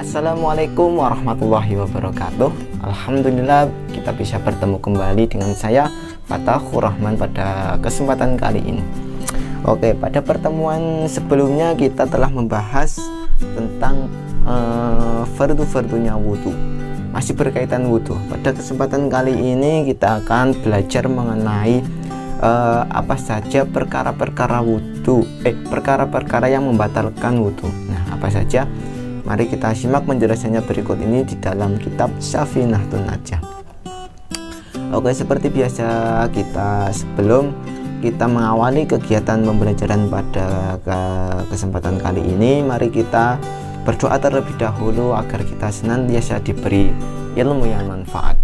Assalamualaikum warahmatullahi wabarakatuh. Alhamdulillah kita bisa bertemu kembali dengan saya Fatahur Rahman pada kesempatan kali ini. Oke, pada pertemuan sebelumnya kita telah membahas tentang fardu-fardunya wudhu, masih berkaitan wudhu. Pada kesempatan kali ini kita akan belajar mengenai apa saja perkara-perkara wudhu, perkara-perkara yang membatalkan wudhu. Nah, apa saja? Mari kita simak penjelasannya berikut ini di dalam kitab Syafinatun Najah. Oke, seperti biasa sebelum kita mengawali kegiatan pembelajaran pada kesempatan kali ini, mari kita berdoa terlebih dahulu agar kita senantiasa diberi ilmu yang manfaat.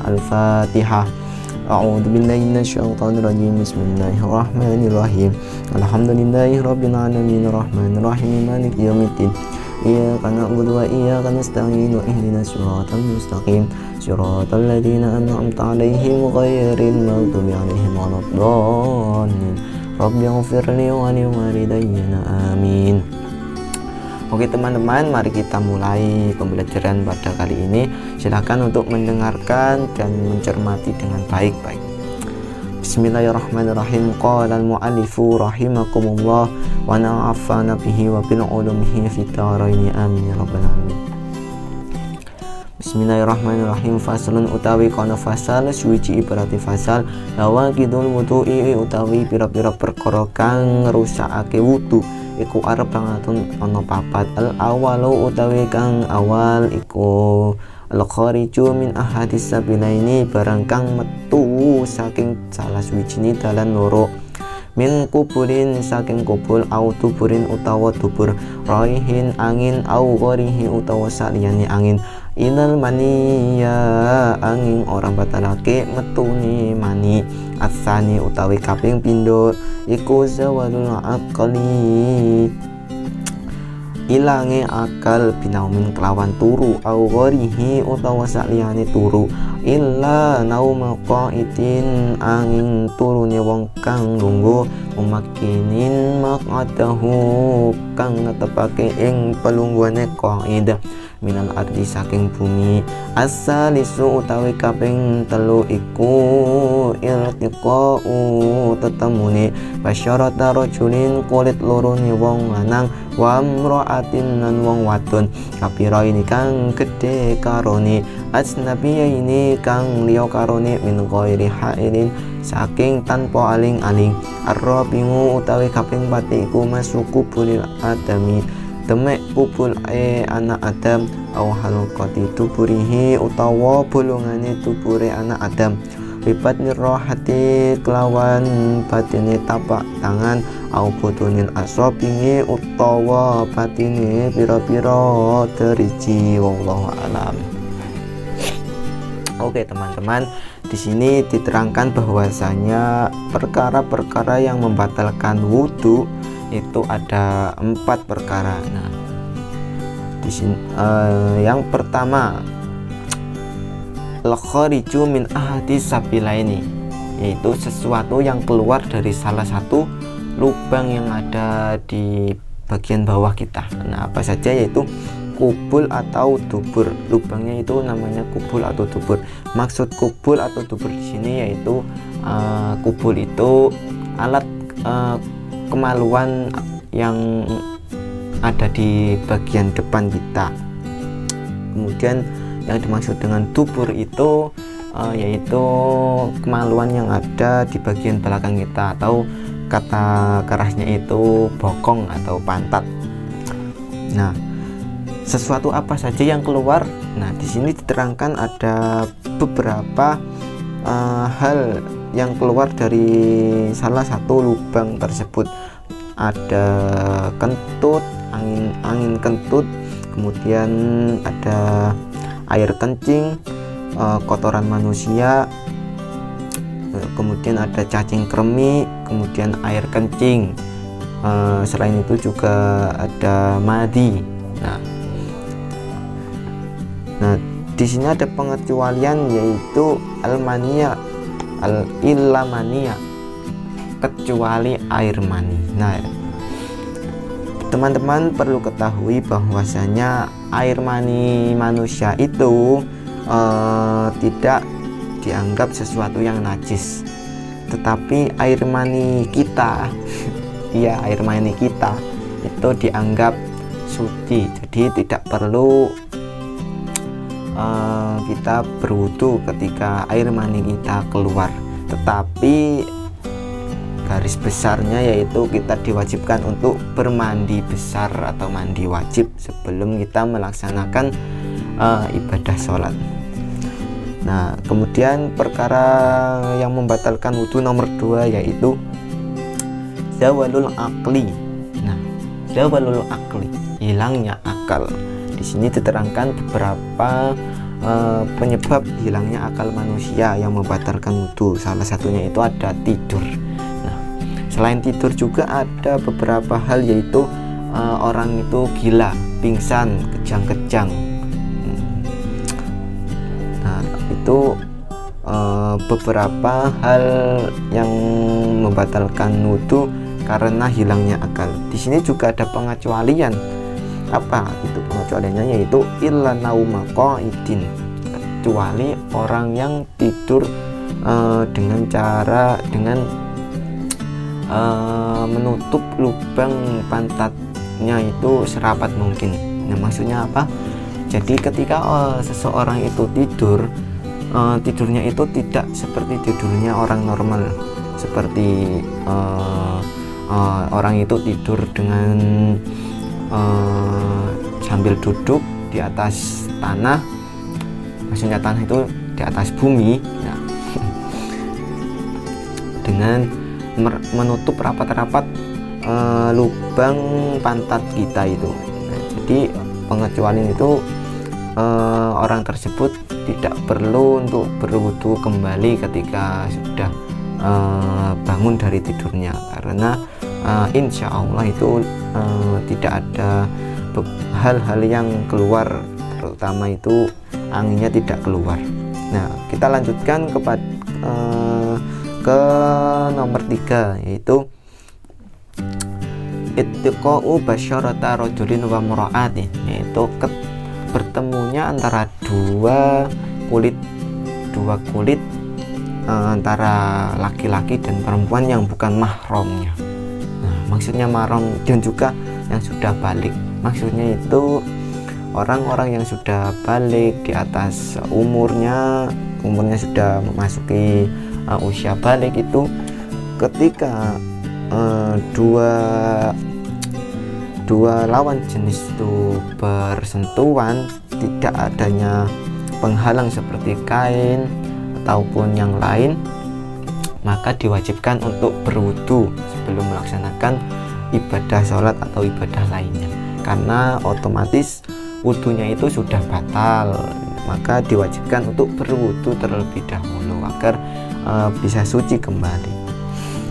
Al-Fatihah. A'udzu billahi minasyaitonir rajim. Bismillahirrahmanirrahim. Alhamdulillahi rabbil alamin arrahmanir rahim maliki yaumiddin. Iyyaka na'budu wa iyyaka nasta'in wa ihdinas siratal mustaqim. Siratal ladzina an'amta 'alaihim ghairil maghdubi 'alaihim waladdallin. Rabbighfirli wa liwalidayya. Amin. Oke teman-teman, mari kita mulai pembelajaran pada kali ini. Silakan untuk mendengarkan dan mencermati dengan baik-baik. Bismillahirrahmanirrahim. Qala al-mu'allifu rahimakumullah wa na'afana bihi wa bil ulumihi fid dharain amin ya rabbal alamin. Bismillahirrahmanirrahim. Faslun utawi kono fasal suci ibarati fasal lawaqidul wudu'i utawi pira-pira perkara kang rusakake wudu iku arep bangatun ana papat. Al awalu utawi kang awal iku al khariju min ahadis sabilaini barang kang metu saking salah suwijine dalan loro, min kubulin saking kubul au tuburin utawa tubur, raihin angin au ghorihi utawa saliyane angin, inal maniya angin orang batalake metune mani, asani utawi kaping pindho iku zawalul aqli ilange akal binaumin kelawan turu, au ghorihi utawa saliyane turu, illa nauma qaidin angin turune wong kang lungguh, memakinin maqadahu kang netepake ing pelungguhane qaid minal ardi saking bumi, asalisu utawi kaping telu iku iltiqa'u tetemune basyarata rajulin kulit lorone wong lanang wa amra'atin lan wong wadon kapira ini kang gedhe karone, asnabiya ini kang liya karone min ghairi hailin saking tanpa aling-aling, arrabingu utawi kaping pati iku masuku bulil adami demek kubul anak Adam, au halqati tuburihi utawa bolongane tubure anak Adam, libat nirrohati kelawan batine tapak tangan, au butunin asobingi utawa batine pira-pira deriji. Wallahu alam. Oke teman-teman, di sini diterangkan bahwasanya perkara-perkara yang membatalkan wudhu itu ada 4 perkara. Nah, di sini yang pertama al-khariju min ahadis sabilaini, yaitu sesuatu yang keluar dari salah satu lubang yang ada di bagian bawah kita. Nah, apa saja? Yaitu kubul atau dubur. Lubangnya itu namanya kubul atau dubur. Maksud kubul atau dubur di sini yaitu kubul itu alat kemaluan yang ada di bagian depan kita. Kemudian yang dimaksud dengan dubur itu yaitu kemaluan yang ada di bagian belakang kita, atau kata kerasnya itu bokong atau pantat. Nah, sesuatu apa saja yang keluar? Nah, di sini diterangkan ada beberapa hal yang keluar dari salah satu lubang tersebut. Ada kentut, angin kentut, kemudian ada air kencing, kotoran manusia, kemudian ada cacing kremi, kemudian air kencing, selain itu juga ada madi. Nah, di sini ada pengecualian yaitu al-mania, al-illamania. kecuali air mani. Nah, teman-teman perlu ketahui bahwasanya air mani manusia itu tidak dianggap sesuatu yang najis, tetapi air mani kita iya, air mani kita itu dianggap suci. Jadi tidak perlu kita berwudu ketika air mani kita keluar, tetapi garis besarnya yaitu kita diwajibkan untuk bermandi besar atau mandi wajib sebelum kita melaksanakan ibadah sholat. Nah, kemudian perkara yang membatalkan wudhu nomor 2 yaitu zawalul akli. Nah, zawalul akli, hilangnya akal. Di sini diterangkan beberapa penyebab hilangnya akal manusia yang membatalkan wudhu. Salah satunya itu ada tidur. Selain tidur juga ada beberapa hal, yaitu orang itu gila, pingsan, kejang-kejang. Nah, itu beberapa hal yang membatalkan wudhu karena hilangnya akal. Di sini juga ada pengecualian. Apa itu pengecualiannya? Yaitu illa nauma qaidin, kecuali orang yang tidur dengan menutup lubang pantatnya itu serapat mungkin. Nah, maksudnya apa? Jadi ketika seseorang itu tidur, tidurnya itu tidak seperti tidurnya orang normal, seperti orang itu tidur dengan sambil duduk di atas tanah, maksudnya tanah itu di atas bumi. Nah, dengan menutup rapat-rapat lubang pantat kita itu. Nah, jadi pengecualian itu orang tersebut tidak perlu untuk berwudu kembali ketika sudah bangun dari tidurnya, karena insya Allah itu tidak ada hal-hal yang keluar, terutama itu anginnya tidak keluar. Nah, kita lanjutkan ke nomor 3, yaitu ittiqa'u basyarata rajulin wa mura'ati, yaitu bertemunya antara dua kulit antara laki-laki dan perempuan yang bukan mahramnya. Nah, maksudnya mahram dan juga yang sudah balik, maksudnya itu orang-orang yang sudah balik di atas umurnya sudah memasuki usia balik, itu ketika dua lawan jenis itu bersentuhan, tidak adanya penghalang seperti kain ataupun yang lain, maka diwajibkan untuk berwudu sebelum melaksanakan ibadah sholat atau ibadah lainnya, karena otomatis wudunya itu sudah batal, maka diwajibkan untuk berwudu terlebih dahulu agar bisa suci kembali.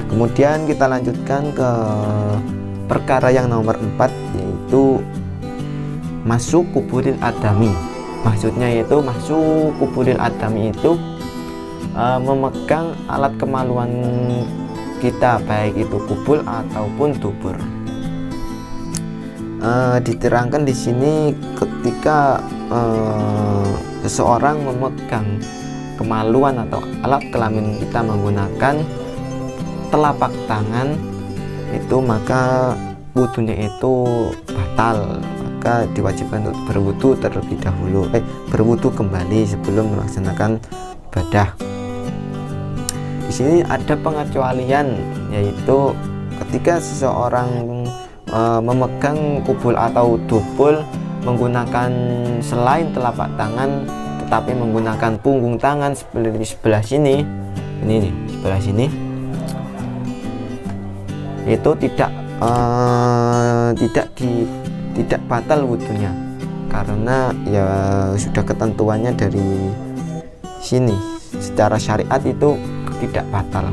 Kemudian kita lanjutkan ke perkara yang nomor 4, yaitu masuk kuburil adami. Maksudnya yaitu masuk kuburil adami itu memegang alat kemaluan kita, baik itu kubul ataupun dubur. Diterangkan di sini ketika seseorang memegang kemaluan atau alat kelamin kita menggunakan telapak tangan itu, maka wudunya itu batal, maka diwajibkan untuk berwudu terlebih dahulu, berwudu kembali sebelum melaksanakan ibadah. Di sini ada pengecualian, yaitu ketika seseorang memegang kubul atau dubul menggunakan selain telapak tangan, tetapi menggunakan punggung tangan seperti di sebelah sini, ini nih, sebelah sini, itu tidak batal wudunya, karena ya sudah ketentuannya dari sini, secara syariat itu tidak batal.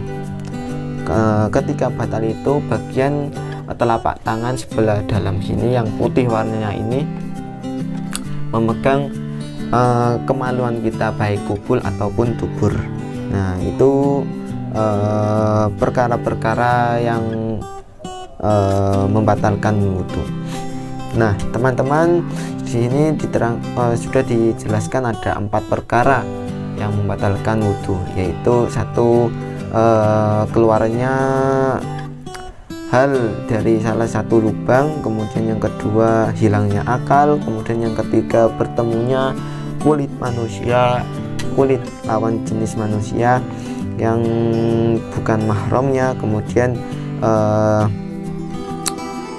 Ketika batal itu bagian telapak tangan sebelah dalam sini yang putih warnanya ini memegang kemaluan kita, baik kubul ataupun dubur. Nah, itu perkara-perkara yang membatalkan wudhu. Nah teman-teman, di sini sudah dijelaskan ada 4 perkara yang membatalkan wudhu, yaitu satu, keluarnya hal dari salah satu lubang, kemudian yang kedua hilangnya akal, kemudian yang ketiga bertemunya kulit lawan jenis manusia yang bukan mahramnya, kemudian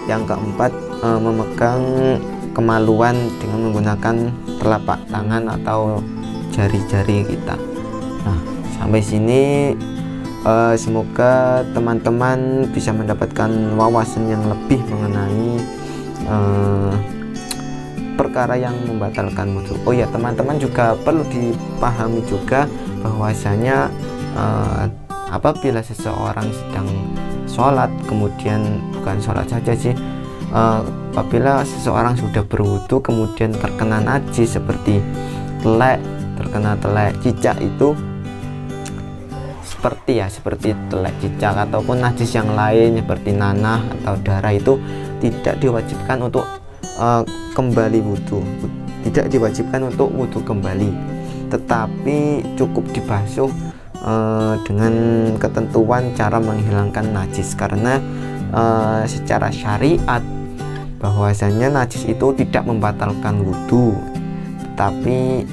yang keempat memegang kemaluan dengan menggunakan telapak tangan atau jari-jari kita. Nah sampai sini semoga teman-teman bisa mendapatkan wawasan yang lebih mengenai perkara yang membatalkan wudhu. Oh ya teman-teman, juga perlu dipahami juga bahwasanya apabila seseorang sedang sholat, kemudian bukan sholat saja sih, apabila seseorang sudah berwudhu kemudian terkena najis seperti terkena telek cicak, itu seperti telek cicak ataupun najis yang lain seperti nanah atau darah, itu tidak diwajibkan untuk kembali wudhu, tidak diwajibkan untuk wudhu kembali, tetapi cukup dibasuh dengan ketentuan cara menghilangkan najis, karena secara syariat bahwasanya najis itu tidak membatalkan wudhu tetapi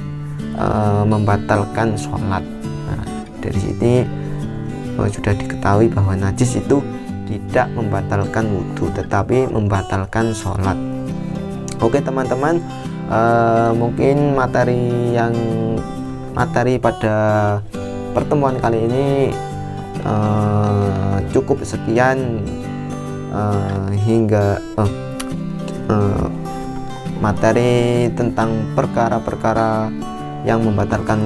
membatalkan sholat. Nah, dari sini sudah diketahui bahwa najis itu tidak membatalkan wudhu tetapi membatalkan sholat. Oke teman-teman, mungkin materi pada pertemuan kali ini cukup sekian, hingga materi tentang perkara-perkara yang membatalkan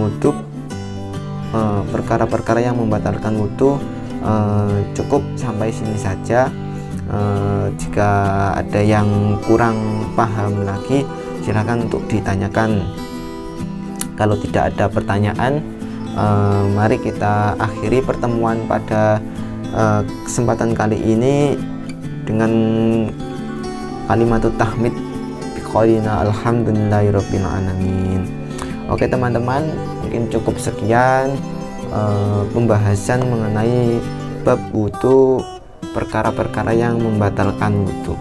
wudhu, cukup sampai sini saja. Jika ada yang kurang paham lagi silakan untuk ditanyakan. Kalau tidak ada pertanyaan, mari kita akhiri pertemuan pada kesempatan kali ini dengan kalimatut tahmid biqaulina alhamdulillahirabbil alamin. Oke teman-teman, mungkin cukup sekian pembahasan mengenai bab wudhu, perkara-perkara yang membatalkan wudhu.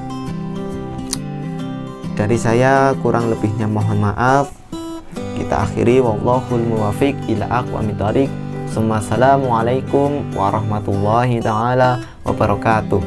Dari saya kurang lebihnya mohon maaf. Kita akhiri, wallahul muwafiq ila aqwamit thoriq. Assalamualaikum warahmatullahi taala wabarakatuh.